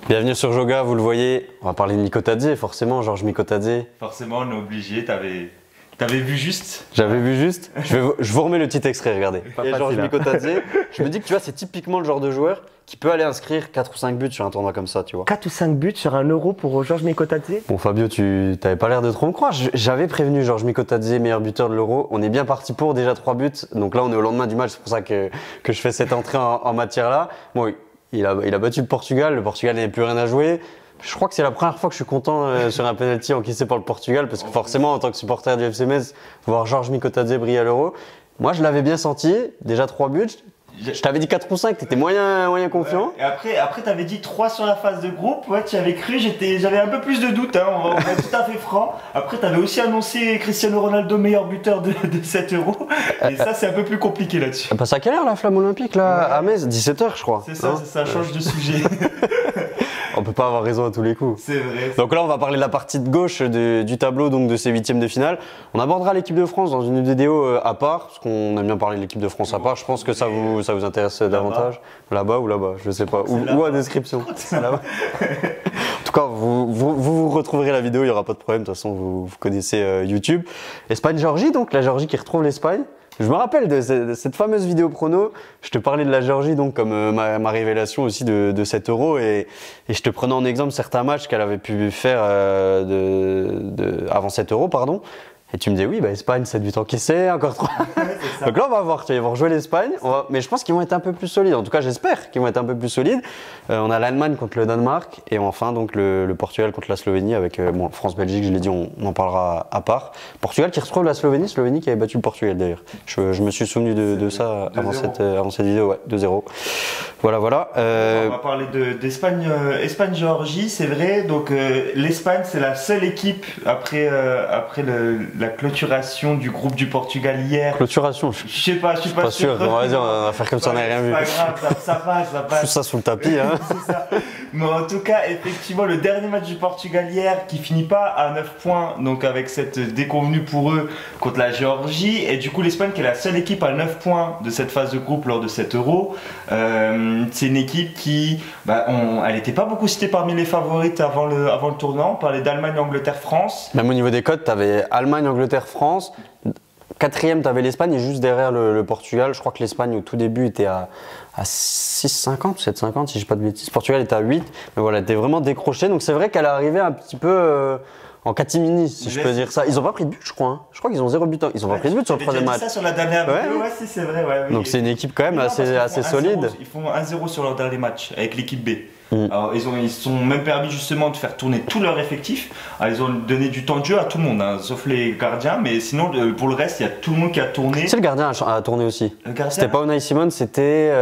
Bienvenue sur Joga, vous le voyez, on va parler de Mikotadze, forcément, Georges Mikotadze. Forcément, on est obligé, t'avais vu juste. J'avais vu juste. Je vous remets le petit extrait, regardez. Et Georges Mikotadze, je me dis que tu vois, c'est typiquement le genre de joueur qui peut aller inscrire 4 ou 5 buts sur un tournoi comme ça, tu vois. 4 ou 5 buts sur un euro pour Georges Mikotadze? Bon Fabio, tu t'avais pas l'air de trop me croire. J'avais prévenu Georges Mikotadze, meilleur buteur de l'euro. On est bien parti pour déjà 3 buts. Donc là, on est au lendemain du match, c'est pour ça que je fais cette entrée en matière là. Bon, il a battu le Portugal n'avait plus rien à jouer. Je crois que c'est la première fois que je suis content sur un penalty encaissé par le Portugal, parce que forcément, en tant que supporter du FC Metz, voir Georges Mikotadze briller à l'Euro, moi je l'avais bien senti, déjà 3 buts. Je t'avais dit 4 ou 5, t'étais moyen confiant. Et après t'avais dit 3 sur la phase de groupe, ouais, tu avais cru, j'avais un peu plus de doute, hein, on va être tout à fait franc. Après t'avais aussi annoncé Cristiano Ronaldo meilleur buteur de 7 euros, et ça c'est un peu plus compliqué là-dessus. Elle passe à quelle heure la flamme olympique là, à Metz? 17h je crois. C'est ça, ça change de sujet. On peut pas avoir raison à tous les coups. C'est vrai. Donc là, on va parler de la partie de gauche du tableau, donc de ces huitièmes de finale. On abordera l'équipe de France dans une vidéo à part, parce qu'on aime bien parler de l'équipe de France à part. Je pense que ça vous intéresse davantage. Là-bas ou là-bas, je sais pas. Ou à description. Là-bas. En tout cas, vous retrouverez la vidéo, il n'y aura pas de problème. De toute façon, vous connaissez YouTube. Espagne-Géorgie, donc la Géorgie qui retrouve l'Espagne. Je me rappelle de cette fameuse vidéo prono. Je te parlais de la Géorgie donc comme ma révélation aussi de 7 euros et je te prenais en exemple certains matchs qu'elle avait pu faire avant 7 euros, pardon. Et tu me dis oui, bah Espagne, 7 buts encaissés, encore 3. Ouais, donc là, on va voir, ils vont rejouer l'Espagne, mais je pense qu'ils vont être un peu plus solides. En tout cas, j'espère qu'ils vont être un peu plus solides. On a l'Allemagne contre le Danemark et enfin donc le Portugal contre la Slovénie avec bon, France-Belgique, je l'ai dit, on en parlera à part. Portugal qui retrouve la Slovénie qui avait battu le Portugal d'ailleurs. Je me suis souvenu de ça avant cette vidéo, ouais, 2-0. Voilà. On va parler d'Espagne-Géorgie, c'est vrai. Donc l'Espagne, c'est la seule équipe après la clôturation du groupe du Portugal hier. Clôturation? Je sais pas sûr. On va dire, on va faire comme ça, on n'a rien vu. C'est pas grave, ça passe. Tout ça sous le tapis, hein. C'est ça. Mais en tout cas, effectivement, le dernier match du Portugal hier qui finit pas à 9 points, donc avec cette déconvenue pour eux contre la Géorgie. Et du coup, l'Espagne qui est la seule équipe à 9 points de cette phase de groupe lors de 7 euros. C'est une équipe qui, elle n'était pas beaucoup citée parmi les favorites avant le tournant. On parlait d'Allemagne, Angleterre, France. Même au niveau des cotes, tu avais Allemagne, Angleterre, France. Quatrième, tu avais l'Espagne et juste derrière le Portugal. Je crois que l'Espagne au tout début était à 6,50 ou 7,50 si je ne dis pas de bêtises. Le Portugal était à 8. Mais voilà, elle était vraiment décrochée. Donc c'est vrai qu'elle est arrivée un petit peu en catimini, si je peux dire ça. Ils n'ont pas pris de but, je crois. Hein. Je crois qu'ils ont 0 but. Ils n'ont pas pris de but sur le troisième match. Ça sur la dernière vidéo, ouais, c'est vrai. Ouais, oui. Donc c'est une équipe quand même assez solide. Ils font 1-0 sur leur dernier match avec l'équipe B. Alors, ils sont même permis justement de faire tourner tout leur effectif. Alors, ils ont donné du temps de jeu à tout le monde, hein, sauf les gardiens, mais sinon pour le reste, il y a tout le monde qui a tourné. C'est le gardien a tourné aussi. C'était pas Unai Simon, c'était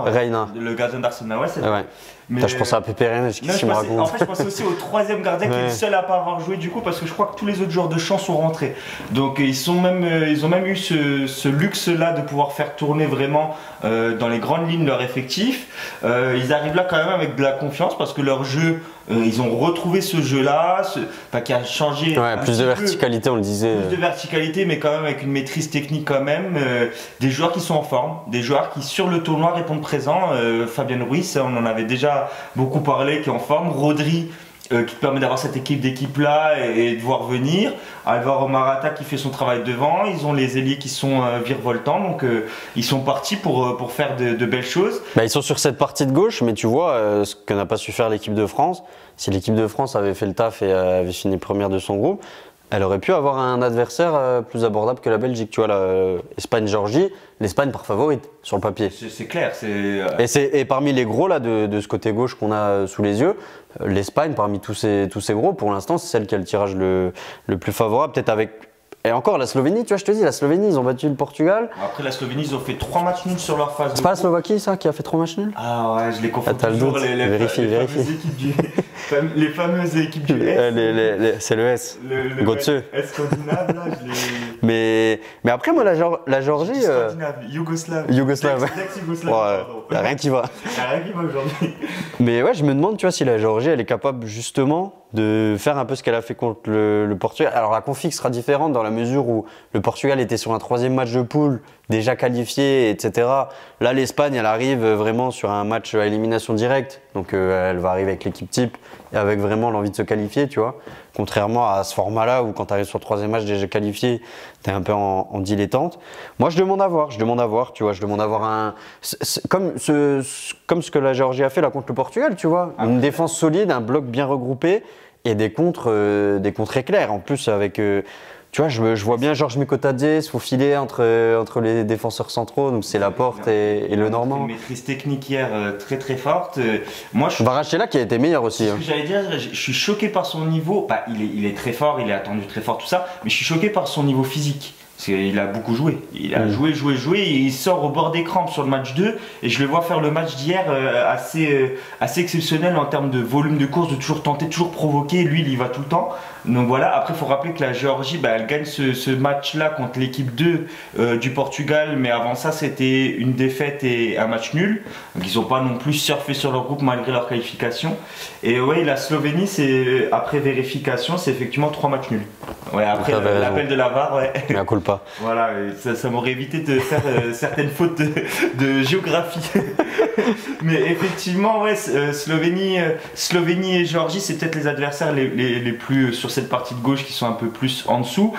Reina. Le gardien d'Arsenal, ouais, c'est vrai. Mais je pensais à Pepe Reina, qu'est-ce qu'il me raconte? En fait, je pensais aussi au troisième gardien qui est le seul à pas avoir joué du coup, parce que je crois que tous les autres joueurs de champ sont rentrés. Donc ils ont même eu ce luxe-là de pouvoir faire tourner vraiment dans les grandes lignes leur effectif. Ils arrivent là quand même avec de la confiance parce que leur jeu, ils ont retrouvé ce jeu-là, qui a changé. Ouais, plus de verticalité, on le disait. Plus de verticalité, mais quand même avec une maîtrise technique quand même. Des joueurs qui sont en forme, des joueurs qui sur le tournoi répondent présent. Fabien Ruiz, on en avait déjà beaucoup parlé, qui est en forme. Rodri, qui permet d'avoir cette équipe là et de voir venir. Alvaro Morata qui fait son travail devant. Ils ont les ailiers qui sont virevoltants, donc ils sont partis pour faire de belles choses. Ils sont sur cette partie de gauche, mais tu vois ce que n'a pas su faire l'équipe de France. Si l'équipe de France avait fait le taf et avait fini première de son groupe, elle aurait pu avoir un adversaire plus abordable que la Belgique. Tu vois, Espagne-Géorgie, l'Espagne par favorite sur le papier. C'est clair. Et parmi les gros là de ce côté gauche qu'on a sous les yeux, l'Espagne parmi tous ces gros, pour l'instant, c'est celle qui a le tirage le plus favorable, peut-être avec. Et encore la Slovénie, tu vois, je te dis, la Slovénie, ils ont battu le Portugal. Après la Slovénie, ils ont fait 3 matchs nuls sur leur phase. C'est pas la Slovaquie, ça, qui a fait 3 matchs nuls? Ah ouais, je les confonds toujours. Vérifie. Les fameuses équipes du S. C'est le S. Le Götze. S scandinave, là, je mais après, moi, la Géorgie. Yougoslave. Ouais, y a rien qui va. Y a rien qui va aujourd'hui. Mais ouais, je me demande, tu vois, si la Géorgie, elle est capable justement de faire un peu ce qu'elle a fait contre le Portugal. Alors la config sera différente dans la mesure où le Portugal était sur un 3e match de poule déjà qualifiés, etc. Là, l'Espagne, elle arrive vraiment sur un match à élimination directe. Donc, elle va arriver avec l'équipe type et avec vraiment l'envie de se qualifier, tu vois. Contrairement à ce format-là où quand tu arrives sur le troisième match déjà qualifié, tu es un peu en dilettante. Moi, je demande à voir, tu vois. Je demande à voir comme ce que la Géorgie a fait là contre le Portugal, tu vois. Une défense solide, un bloc bien regroupé et des contres éclairs. En plus, avec. Tu vois, je vois bien Georges Mikotadze se faufiler entre les défenseurs centraux, donc c'est Laporte et le Normand. Une maîtrise technique hier très très forte. Moi, Varachella qui a été meilleur aussi. Ce que j'allais dire, je suis choqué par son niveau. Bah, il est très fort, il est attendu très fort, tout ça, mais je suis choqué par son niveau physique. Parce qu'il a beaucoup joué. Il a joué, et il sort au bord des crampes sur le match 2. Et je le vois faire le match d'hier assez exceptionnel en termes de volume de course, de toujours tenter, toujours provoquer. Lui, il y va tout le temps. Donc voilà, après il faut rappeler que la Géorgie, elle gagne ce match-là contre l'équipe 2 du Portugal, mais avant ça c'était une défaite et un match nul. Donc ils n'ont pas non plus surfé sur leur groupe malgré leur qualification. Et ouais, la Slovénie, après vérification, c'est effectivement 3 matchs nuls. Ouais, après l'appel de la VAR, ouais. Mais à coule pas. Voilà, ça m'aurait évité de faire certaines fautes de géographie. Mais effectivement, ouais, Slovénie et Géorgie, c'est peut-être les adversaires les plus sur cette partie de gauche qui sont un peu plus en dessous.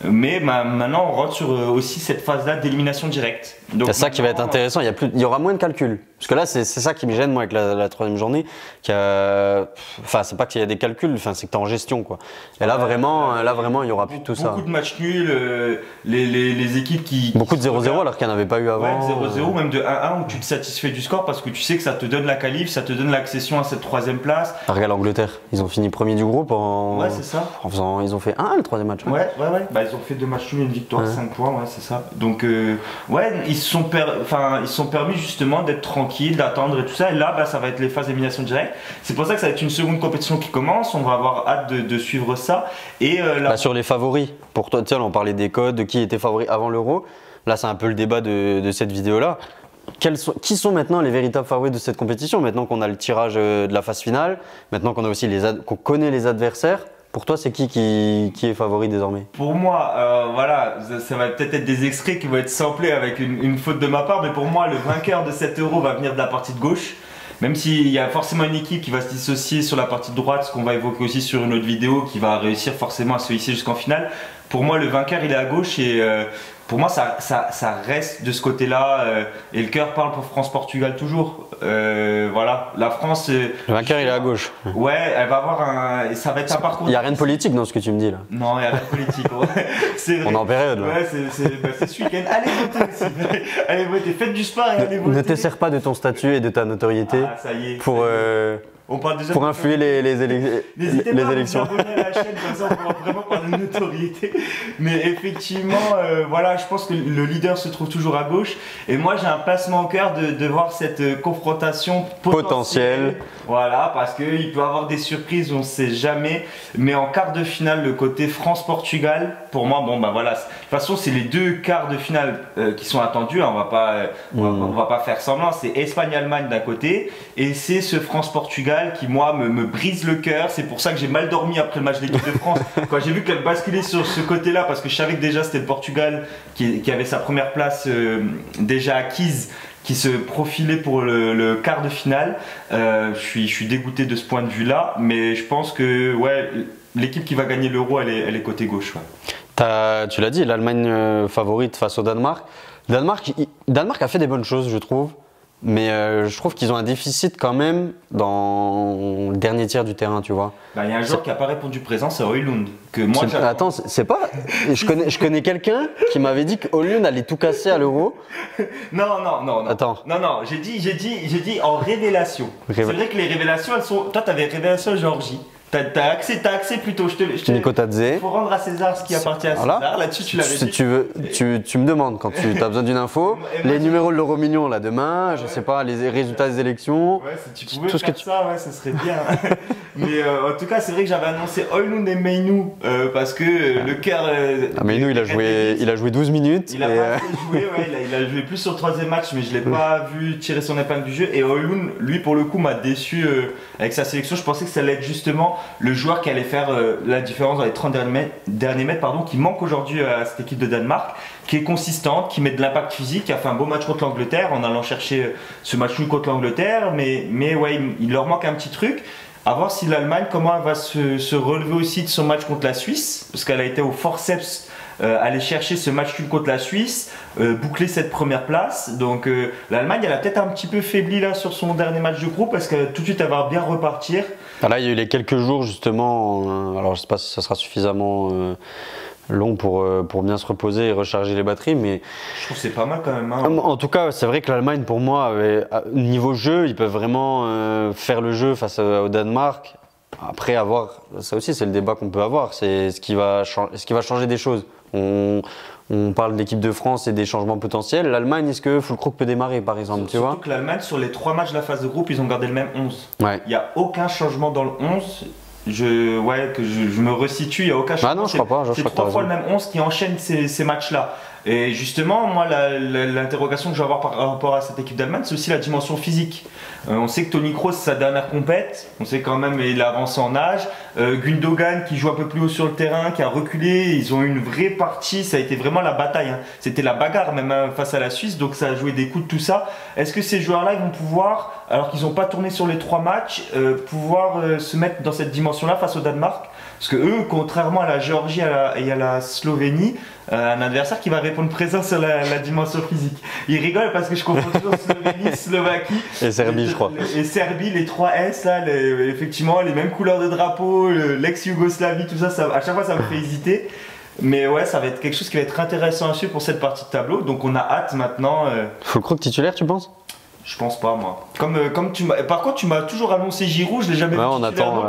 Mais maintenant, on rentre sur aussi cette phase-là d'élimination directe. C'est ça qui va être intéressant. Il y aura moins de calculs. Parce que là, c'est ça qui me gêne, moi, avec la troisième journée. Enfin, c'est pas qu'il y a des calculs, c'est que tu es en gestion, quoi. Et là, vraiment, il n'y aura plus tout ça. Beaucoup de matchs nuls, les équipes qui. Beaucoup de 0-0 alors qu'il n'y en avait pas eu avant. Ouais, 0-0, même de 1-1 où tu te satisfais du score parce que tu sais que ça te donne la qualif, ça te donne l'accession à cette troisième place. Regarde l'Angleterre, ils ont fini premier du groupe Ouais, c'est ça. Ils ont fait 1 le troisième match. Ouais. Ils ont fait 2 matchs nuls et une victoire, 5 points, ouais, c'est ça. Donc, ouais, ils se sont permis justement d'être tranquilles, d'attendre et tout ça. Et là, ça va être les phases d'élimination directe. C'est pour ça que ça va être une seconde compétition qui commence. On va avoir hâte de suivre ça. Et sur les favoris, pour toi, tiens, on parlait des codes, de qui était favori avant l'Euro. Là, c'est un peu le débat de cette vidéo-là. Qui sont maintenant les véritables favoris de cette compétition? Maintenant qu'on a le tirage de la phase finale, maintenant qu'on a aussi qu'on connaît les adversaires. Pour toi, c'est qui est favori désormais? Pour moi, voilà, ça va peut-être être des extraits qui vont être samplés avec une faute de ma part, mais pour moi, le vainqueur de cet Euro va venir de la partie de gauche. Même s'il y a forcément une équipe qui va se dissocier sur la partie de droite, ce qu'on va évoquer aussi sur une autre vidéo, qui va réussir forcément à se hisser jusqu'en finale. Pour moi, le vainqueur, il est à gauche et pour moi, ça reste de ce côté-là. Et le cœur parle pour France-Portugal toujours. Voilà, la France. Le vainqueur, il est à gauche. Ouais, elle va avoir ça va être un parcours. Il n'y a rien de politique dans ce que tu me dis là. Non, il n'y a rien de politique. Ouais. On est en période. Ouais, c'est ce week-end. Allez voter aussi. Allez voter, faites du sport et allez voter. Ne te sers pas de ton statut et de ta notoriété pour influer les élections. N'hésitez pas à vous abonner à la chaîne, comme ça on pourra vraiment parler de notoriété. Mais effectivement, voilà, je pense que le leader se trouve toujours à gauche. Et moi, j'ai un placement au cœur de voir cette confrontation potentielle. Voilà, parce qu'il peut y avoir des surprises, on ne sait jamais. Mais en quart de finale, le côté France-Portugal, pour moi, voilà. De toute façon, c'est les 2 quarts de finale qui sont attendus. Hein, on va pas faire semblant. C'est Espagne-Allemagne d'un côté et c'est ce France-Portugal qui, moi, me brise le cœur. C'est pour ça que j'ai mal dormi après le match de l'équipe de France. Quand j'ai vu qu'elle basculait sur ce côté-là, parce que je savais que déjà c'était le Portugal qui avait sa première place déjà acquise, qui se profilait pour le quart de finale. Je suis dégoûté de ce point de vue-là, mais je pense que ouais, l'équipe qui va gagner l'Euro, elle est côté gauche. Ouais. Tu l'as dit, l'Allemagne favorite face au Danemark. Danemark a fait des bonnes choses, je trouve. Mais je trouve qu'ils ont un déficit quand même dans le dernier tiers du terrain, tu vois. Il y a un joueur qui n'a pas répondu présent, c'est Højlund. Attends, c'est pas. Je connais quelqu'un qui m'avait dit que Højlund allait tout casser à l'Euro. Non. Attends. Non, j'ai dit en révélation. C'est vrai que les révélations, elles sont. Toi, tu avais révélation Géorgie. T'as accès plutôt. Mikotadze. Faut rendre à César ce qui appartient à César. Voilà. Là-dessus, tu l'avais dit. Tu me demandes quand tu as besoin d'une info. Les numéros de l'euro million là demain, je sais pas, les résultats des élections. Ouais, si tu pouvais faire ça, ouais, ça serait bien. Mais en tout cas, c'est vrai que j'avais annoncé Højlund et Mainoo parce que le cœur. Mainoo, il a joué 12 minutes. Il a pas assez joué, ouais, il a joué plus sur le troisième match, mais je l'ai pas vu tirer son épingle du jeu. Et Højlund, lui, pour le coup, m'a déçu avec sa sélection. Je pensais que ça allait être justement le joueur qui allait faire la différence dans les 30 derniers mètres, qui manque aujourd'hui à cette équipe de Danemark, qui est consistante, qui met de l'impact physique, qui a fait un beau match contre l'Angleterre en allant chercher ce match nul contre l'Angleterre, mais ouais, il leur manque un petit truc. À voir si l'Allemagne, comment elle va se relever aussi de son match contre la Suisse, parce qu'elle a été au forceps aller chercher ce match nul contre la Suisse, boucler cette première place. Donc l'Allemagne, elle a peut-être un petit peu faibli là sur son dernier match de groupe, parce que tout de suite elle va bien repartir. Là, il y a eu les quelques jours justement, alors je ne sais pas si ça sera suffisamment long pour bien se reposer et recharger les batteries, mais je trouve que c'est pas mal quand même. Hein. En tout cas, c'est vrai que l'Allemagne, pour moi, niveau jeu, ils peuvent vraiment faire le jeu face au Danemark. Après, avoir, ça aussi, c'est le débat qu'on peut avoir, c'est ce qui va changer des choses. On parle de l'équipe de France et des changements potentiels. L'Allemagne, est-ce que Füllkrug peut démarrer, par exemple, tu vois? Surtout que l'Allemagne, sur les 3 matchs de la phase de groupe, ils ont gardé le même 11. Ouais. Il n'y a aucun changement dans le 11. Je me resitue, il n'y a aucun changement. Ah non, je crois pas. C'est 3 fois le même 11 qui enchaîne ces matchs-là. Et justement, moi, l'interrogation que je vais avoir par rapport à cette équipe d'Allemagne, c'est aussi la dimension physique. On sait que Toni Kroos, c'est sa dernière compète. On sait quand même qu'il a avancé en âge. Gundogan, qui joue un peu plus haut sur le terrain, qui a reculé. Ils ont eu une vraie partie. Ça a été vraiment la bataille. Hein. C'était la bagarre même face à la Suisse. Donc ça a joué des coups de tout ça. Est-ce que ces joueurs-là, ils vont pouvoir, alors qu'ils n'ont pas tourné sur les 3 matchs, pouvoir se mettre dans cette dimension-là face au Danemark? Parce que eux, contrairement à la Géorgie et à la Slovénie, un adversaire qui va répondre présent sur la dimension physique. Ils rigolent parce que je confonds toujours Slovénie, Slovaquie et Serbie, je crois. Et Serbie, les 3 S, là, effectivement, les mêmes couleurs de drapeau, l'ex-Yougoslavie, tout ça, à chaque fois ça me fait hésiter. Mais ouais, ça va être quelque chose qui va être intéressant à suivre pour cette partie de tableau. Donc on a hâte maintenant. Füllkrug titulaire, tu penses? Je pense pas, moi. Par contre, tu m'as toujours annoncé Giroud, je l'ai jamais vu on attend.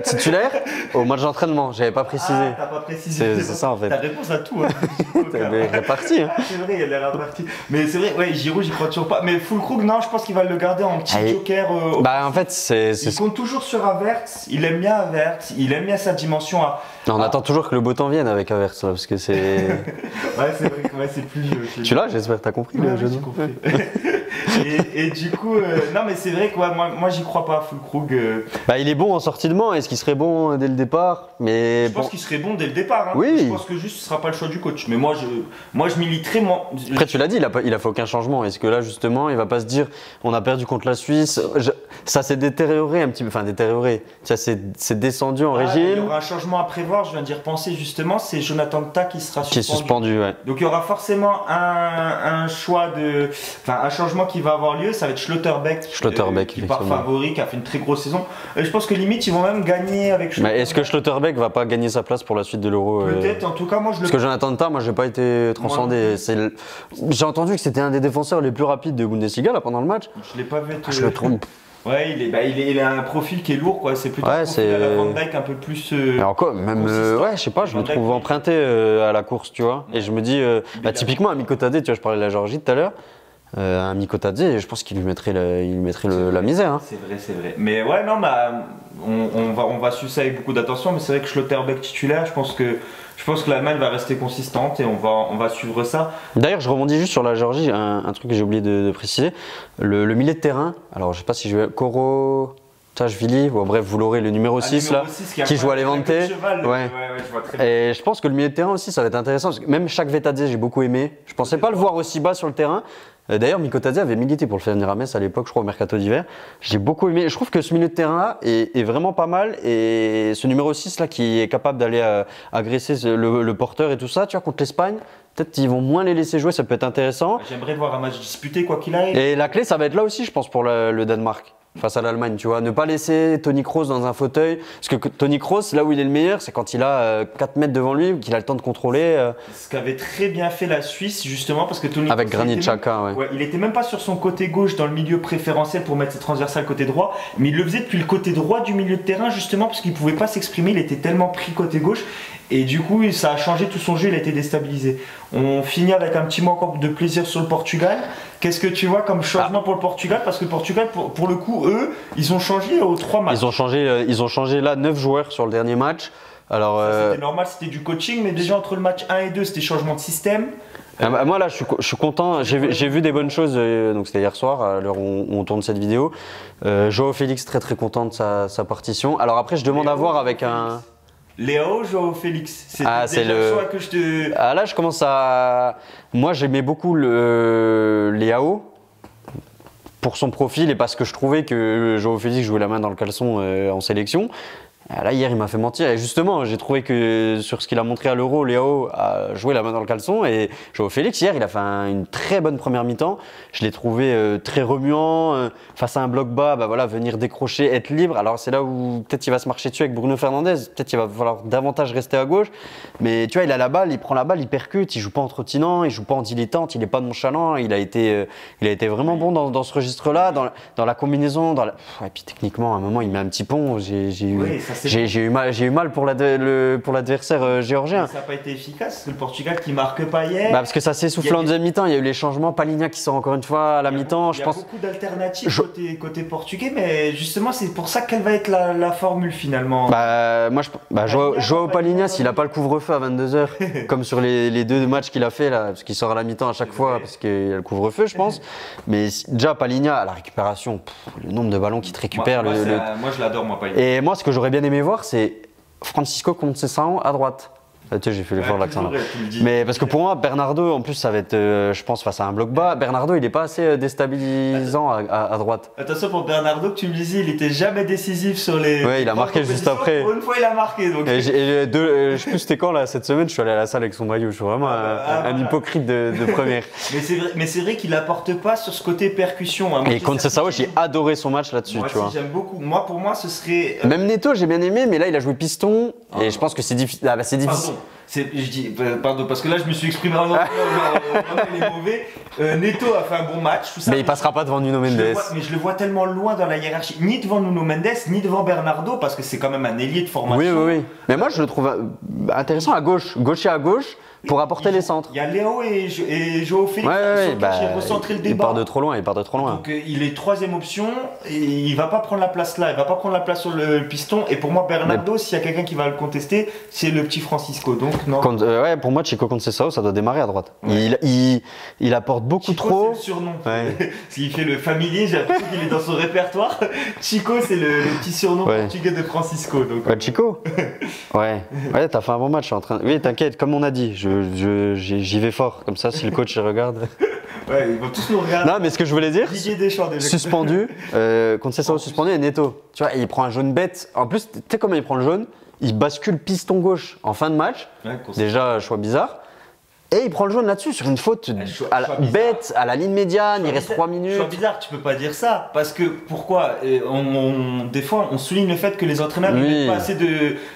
Titulaire au match d'entraînement, j'avais pas précisé. Ah, t'as pas précisé. C'est ça en fait. T'as réponse à tout. Hein. T'as réparti. Hein. C'est vrai, elle est répartie. Mais c'est vrai, ouais, Giroud, j'y crois toujours pas. Mais Füllkrug, non, je pense qu'il va le garder en petit joker. En fait, il compte toujours sur Havertz. Il aime bien Havertz. Il aime bien sa dimension. On attend toujours que le beau temps vienne avec Havertz, là, parce que c'est. Ouais, c'est vrai que c'est plus vieux. Tu l'as, j'espère que t'as compris le jeu. Et du coup, non mais c'est vrai que moi j'y crois pas, Füllkrug. Il est bon en sortie de main, est-ce qu'il serait bon dès le départ? Je pense qu'il serait bon dès le départ. Hein. Oui. Je pense que juste ce sera pas le choix du coach. Mais moi je militerai. Après tu l'as dit, il a fait aucun changement. Est-ce que là justement il va pas se dire on a perdu contre la Suisse, ça s'est détérioré un petit peu, enfin détérioré, ça s'est descendu en régime. Il y aura un changement à prévoir, je viens d'y repenser justement, c'est Jonathan Tah qui sera suspendu. Qui est suspendu, ouais. Donc il y aura forcément un changement qui va avoir lieu, ça va être Schlotterbeck qui part favori, qui a fait une très grosse saison. Et je pense que limite ils vont même gagner avec Schlotterbeck. Mais est-ce que Schlotterbeck va pas gagner sa place pour la suite de l'Euro? Peut-être, en tout cas moi je le... Parce que Jonathan Tah, moi j'ai pas été transcendé. J'ai entendu que c'était un des défenseurs les plus rapides de Bundesliga là pendant le match. Je l'ai pas vu. Je le trompe. Ouais, il a un profil qui est lourd, quoi. C'est plutôt un profil à la Van Dijk un peu plus. Mais encore, même, je sais pas, je le trouve emprunté à la course, tu vois. Et je me dis, typiquement, à Mikotadze, tu vois, je parlais de la Géorgie tout à l'heure. À Mikotadze, je pense qu'il lui mettrait la misère. Hein. C'est vrai. Mais ouais, non, on va suivre ça avec beaucoup d'attention. Mais c'est vrai que Schlotterbeck titulaire, je pense que l'Allemagne va rester consistante et on va suivre ça. D'ailleurs, je rebondis juste sur la Géorgie, un truc que j'ai oublié de préciser. Le milieu de terrain, alors je sais pas si je vais. Koro. Tashvili, bref, vous l'aurez, le numéro 6 là, qui joue à Levante. Ouais, je vois très bien. Et je pense que le milieu de terrain aussi, ça va être intéressant. Parce que même chaque Vetadze, j'ai beaucoup aimé. Je pensais pas le voir aussi bas sur le terrain. D'ailleurs, Mikotadze avait milité pour le faire venir à Metz à l'époque, je crois, au mercato d'hiver. J'ai beaucoup aimé. Je trouve que ce milieu de terrain là est vraiment pas mal. Et ce numéro 6 là, qui est capable d'aller agresser le porteur et tout ça, tu vois, contre l'Espagne. Peut-être qu'ils vont moins les laisser jouer, ça peut être intéressant. J'aimerais voir un match disputé, quoi qu'il arrive. Et la clé, ça va être là aussi, je pense, pour le Danemark. Face à l'Allemagne, tu vois, ne pas laisser Toni Kroos dans un fauteuil, parce que Toni Kroos, là où il est le meilleur, c'est quand il a 4 mètres devant lui, qu'il a le temps de contrôler. Ce qu'avait très bien fait la Suisse, justement, parce que Toni avec Kroos, Granit Xhaka, il était même pas sur son côté gauche dans le milieu préférentiel pour mettre ses transversales côté droit, mais il le faisait depuis le côté droit du milieu de terrain, justement, parce qu'il pouvait pas s'exprimer, il était tellement pris côté gauche. Et du coup, ça a changé tout son jeu, il a été déstabilisé. On finit avec un petit mot encore de plaisir sur le Portugal. Qu'est-ce que tu vois comme changement pour le Portugal? Parce que le Portugal, pour le coup, eux, ils ont changé aux 3 matchs. Ils ont changé là 9 joueurs sur le dernier match. Alors, c'était normal, c'était du coaching, mais déjà entre le match 1 et 2, c'était changement de système. Moi là, je suis content. J'ai vu des bonnes choses. Donc c'était hier soir, à l'heure où on tourne cette vidéo. Joao Félix très très content de sa partition. Alors après, je demande à voir avec un. Léo, Joao Félix. C'est c'est déjà le choix que je te. Ah là, je commence à. Moi, j'aimais beaucoup Léao pour son profil et parce que je trouvais que Joao Félix jouait la main dans le caleçon en sélection. Là, hier, il m'a fait mentir. Et justement, j'ai trouvé que sur ce qu'il a montré à l'Euro, Léo a joué la main dans le caleçon. Et Joao Félix, hier, il a fait une très bonne première mi-temps. Je l'ai trouvé très remuant. Face à un bloc bas, bah voilà, venir décrocher, être libre. Alors, c'est là où peut-être il va se marcher dessus avec Bruno Fernandes. Peut-être qu'il va falloir davantage rester à gauche. Mais tu vois, il a la balle, il prend la balle, il percute. Il joue pas en trottinant, il joue pas en dilettante, il est pas nonchalant. Il a été vraiment bon dans ce registre-là, dans la combinaison. Et puis techniquement, à un moment, il met un petit pont. J'ai eu mal pour l'adversaire géorgien. Mais ça n'a pas été efficace, parce que le Portugal qui marque pas hier. Parce que ça s'est essoufflé en deuxième mi-temps. Il y a eu les changements. Palinha qui sort encore une fois à la mi-temps. Il y a beaucoup d'alternatives côté portugais, mais justement, c'est pour ça quelle va être la formule finalement. Joao Palinha, s'il n'a pas le couvre-feu à 22h, comme sur les deux matchs qu'il a fait, là, parce qu'il sort à la mi-temps à chaque fois, parce qu'il y a le couvre-feu, je pense. Mais déjà, Palinha, à la récupération, le nombre de ballons qu'il te récupère. Moi, je l'adore, moi, Palinha. Et moi, ce que j'aurais bien aimé voir, c'est Francisco Conceição à droite. Tu sais, j'ai fait l'effort de l'accent là. Mais parce que pour moi, Bernardo, en plus, ça va être, je pense, face à un bloc bas. Bernardo, il n'est pas assez déstabilisant à droite. Attention pour Bernardo, que tu me disais, il n'était jamais décisif sur les. Ouais, il a marqué juste après. Pour une fois, il a marqué. Donc. Je sais plus c'était quand là, cette semaine, je suis allé à la salle avec son maillot. Je suis vraiment un hypocrite de première. Mais c'est vrai qu'il n'apporte pas sur ce côté percussion. Hein. Et Conceição, j'ai adoré son match là-dessus. Moi, j'aime beaucoup. Moi, pour moi, ce serait. Même Neto, j'ai bien aimé, mais là, il a joué piston. Et je pense que c'est difficile. C'est difficile. Je dis, pardon, parce que là je me suis exprimé en anglais, il est mauvais. Neto a fait un bon match, tout ça. Mais il passera pas devant Nuno Mendes. Mais je le vois tellement loin dans la hiérarchie, ni devant Nuno Mendes, ni devant Bernardo, parce que c'est quand même un ailier de formation. Oui. Mais moi je le trouve intéressant à gauche, gaucher à gauche. Pour apporter les centres. Il y a Léo et Joao Félix qui ont recentré le débat. Il part de trop loin. Donc il est troisième option et il va pas prendre la place là, il va pas prendre la place sur le piston. Et pour moi, Bernardo, s'il y a quelqu'un qui va le contester, c'est le petit Francisco. Donc non. Pour moi, Chico Conceição, ça doit démarrer à droite. Ouais. Il apporte beaucoup Chico, trop. C'est le surnom. Ouais. S'il fait le familier, j'ai l'impression qu'il est dans son répertoire. Chico, c'est le petit surnom portugais de Francisco. Donc, Chico. Ouais, t'as fait un bon match. Oui, t'inquiète, comme on a dit. J'y vais fort, comme ça si le coach regarde. Ouais, ils vont tous nous regarder. Non, mais ce que je voulais dire, Deschamps, suspendu, Conceição suspendu et Neto. Tu vois, il prend un jaune bête. En plus, tu sais comment il prend le jaune? Il bascule piston gauche en fin de match. Ouais, déjà, choix bizarre. Et il prend le jaune là-dessus sur une faute bête à la ligne médiane, il reste 3 minutes. C'est bizarre, tu peux pas dire ça. Parce que pourquoi des fois, on souligne le fait que les entraîneurs n'ont pas assez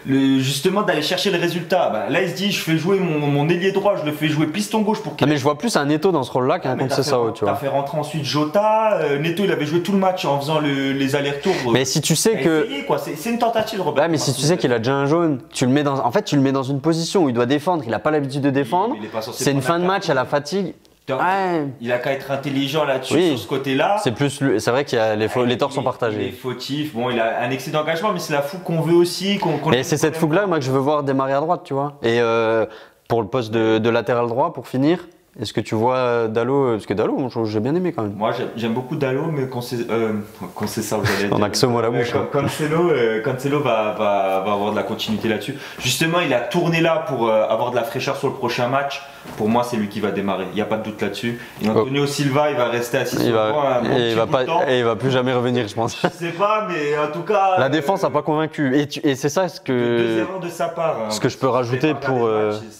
justement d'aller chercher le résultat. Là, il se dit, je fais jouer mon ailier droit, je le fais jouer piston gauche pour qu'il. Mais je vois plus un Neto dans ce rôle-là qu'un Conceição, tu vois. T'as fait rentrer ensuite Jota. Neto, il avait joué tout le match en faisant les allers-retours. Mais si tu sais que. C'est une tentative, Robert. Ouais, mais si tu sais qu'il a déjà un jaune, tu le mets dans une position où il doit défendre, il n'a pas l'habitude de défendre. C'est une fin de match à la fatigue. Il a qu'à être intelligent là-dessus, sur ce côté-là. C'est vrai que les torts sont partagés. Il est fautif, il a un excès d'engagement, mais c'est la fougue qu'on veut aussi. Et c'est cette fougue-là, moi, que je veux voir démarrer à droite, tu vois. Et pour le poste de latéral droit, pour finir, est-ce que tu vois Dalot? Parce que Dalot, j'ai bien aimé quand même. Moi, j'aime beaucoup Dalot, mais Conceição, on a que ce mot à la bouche. Cancelo va avoir de la continuité là-dessus. Justement, il a tourné là pour avoir de la fraîcheur sur le prochain match. Pour moi, c'est lui qui va démarrer. Il n'y a pas de doute là-dessus. Et Antonio Silva, il va rester assis sur le banc. Et il va plus jamais revenir, je pense. Je sais pas, mais en tout cas. La défense n'a pas convaincu. Et c'est ça ce que. 2 erreurs de sa part. Ce que je peux rajouter pour.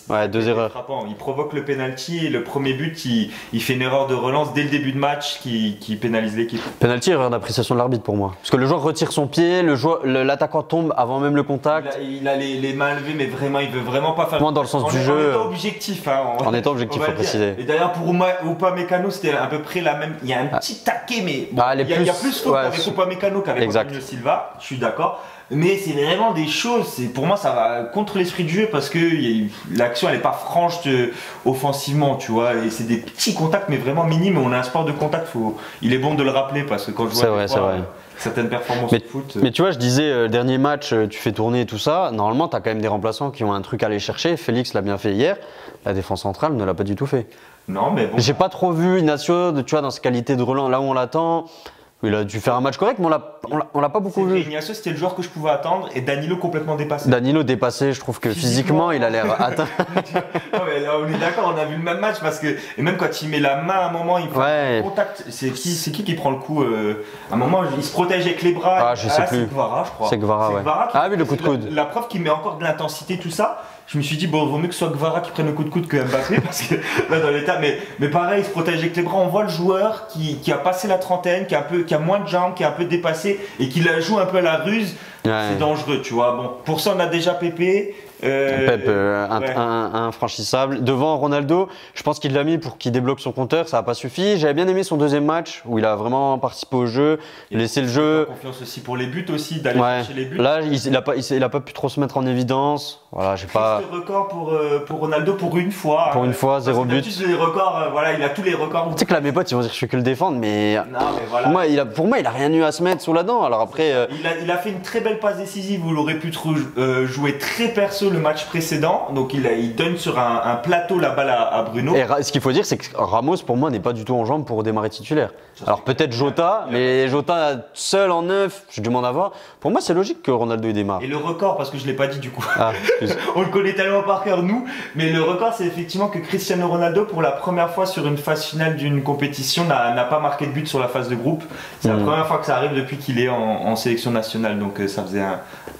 2 erreurs. Frappant. Il provoque le penalty et le premier but, il fait une erreur de relance dès le début de match qui pénalise l'équipe. Penalty, erreur d'appréciation de l'arbitre pour moi. Parce que le joueur retire son pied, l'attaquant tombe avant même le contact. Il a les mains levées, mais vraiment, il veut vraiment pas faire. Moi, dans le sens du jeu. En étant objectif. En étant objectif, il faut préciser. Et d'ailleurs, pour Upamecano, c'était à peu près la même. Il y a un petit taquet, mais il y a plus faute avec Upamecano qu'avec Antonio Silva. Je suis d'accord. Mais c'est vraiment des choses, pour moi ça va contre l'esprit du jeu parce que l'action elle n'est pas franche offensivement, tu vois, et c'est des petits contacts mais vraiment minimes. On a un sport de contact, il est bon de le rappeler parce que quand je vois certaines performances de foot. Mais tu vois, je disais, le dernier match, tu fais tourner tout ça, normalement tu as quand même des remplaçants qui ont un truc à aller chercher. Félix l'a bien fait hier, la défense centrale ne l'a pas du tout fait. Non, mais bon. J'ai pas trop vu Ignacio, tu vois, dans sa qualité de relance, là où on l'attend. Il a dû faire un match correct, mais on l'a pas beaucoup vu. Ignacio, c'était le joueur que je pouvais attendre et Danilo complètement dépassé. Danilo dépassé, je trouve que physiquement il a l'air atteint. Non, mais là, on est d'accord, on a vu le même match parce que et même quand il met la main à un moment, il prend Ouais. contact. C'est qui prend le coup à un moment, il se protège avec les bras. Ah, je sais plus. C'est Guevara, je crois. C'est Guevara, ouais. Qui- Ah oui, le coup de coude. La preuve qu'il met encore de l'intensité, tout ça. Je me suis dit, bon, vaut mieux que ce soit Guevara qui prenne le coup de coude que Mbappé, parce que là, dans l'état, mais pareil, il se protège avec les bras. On voit le joueur qui a passé la trentaine, qui a moins de jambes, qui est un peu dépassé et qui la joue un peu à la ruse. Ouais. C'est dangereux, tu vois. Bon, pour ça, on a déjà Pépé. Pep, Ouais. infranchissable. Devant Ronaldo, je pense qu'il l'a mis pour qu'il débloque son compteur, ça n'a pas suffi. J'avais bien aimé son deuxième match où il a vraiment participé au jeu, laissé le jeu. Confiance aussi pour les buts aussi, d'aller Ouais. chercher les buts. Là, il a pas pu trop se mettre en évidence. Voilà, j'ai pas. Triste record pour Ronaldo pour une fois. Pour une fois, 0 but. Les records, voilà, il a tous les records. Tu sais que là, mes potes, ils vont dire que je fais que le défendre, mais. Non, mais voilà. Pour moi, il a rien eu à se mettre sous la dent. Alors après. Il a fait une très belle passe décisive où il aurait pu jouer très perso le match précédent. Donc il donne sur un plateau la balle à Bruno. Et ce qu'il faut dire, c'est que Ramos, pour moi, n'est pas du tout en jambes pour démarrer titulaire. Alors peut-être Jota, mais Jota seul en neuf, j'ai du mal à voir. Pour moi, c'est logique que Ronaldo il démarre. Et le record, parce que je ne l'ai pas dit du coup. Ah, excuse. On le connaît tellement par cœur, nous. Mais le record, c'est effectivement que Cristiano Ronaldo, pour la première fois sur une phase finale d'une compétition, n'a pas marqué de but sur la phase de groupe. C'est la première fois que ça arrive depuis qu'il est en sélection nationale. Donc ça faisait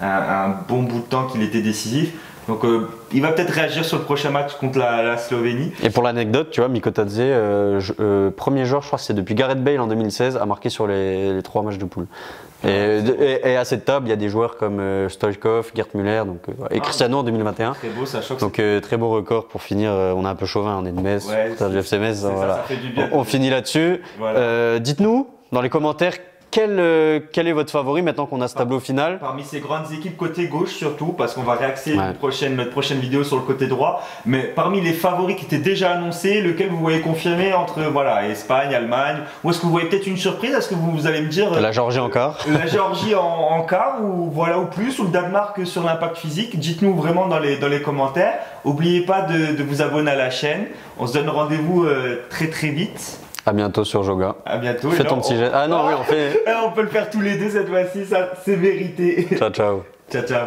un bon bout de temps qu'il était décisif. Donc il va peut-être réagir sur le prochain match contre la Slovénie. Et pour l'anecdote, tu vois, Mikotadze, premier joueur, je crois que c'est depuis Gareth Bale en 2016, a marqué sur les 3 matchs de poule. Et à cette table, il y a des joueurs comme Stoichkov, Gerd Müller et Cristiano en 2021. Très beau, ça choque. Donc très beau record pour finir. On est un peu chauvin, on est de Metz, Ouais, du FC Metz. Voilà. Ça fait du bien. On finit là-dessus. Voilà. Dites-nous dans les commentaires quel est votre favori maintenant qu'on a ce tableau final. Parmi ces grandes équipes côté gauche surtout, parce qu'on va réaxer Ouais. notre prochaine vidéo sur le côté droit, mais parmi les favoris qui étaient déjà annoncés, lequel vous voyez confirmer entre Espagne, Allemagne, ou est-ce que vous voyez peut-être une surprise? Est-ce que vous allez me dire La Géorgie en quart. la Géorgie en quart ou plus, ou le Danemark sur l'impact physique? Dites-nous vraiment dans les commentaires. N'oubliez pas de vous abonner à la chaîne. On se donne rendez-vous très très vite. À bientôt sur Joga. À bientôt. Fais ton petit jet. Ah non, oui, on fait. On peut le faire tous les deux cette fois-ci, ça c'est mérité. Ciao, ciao. Ciao ciao.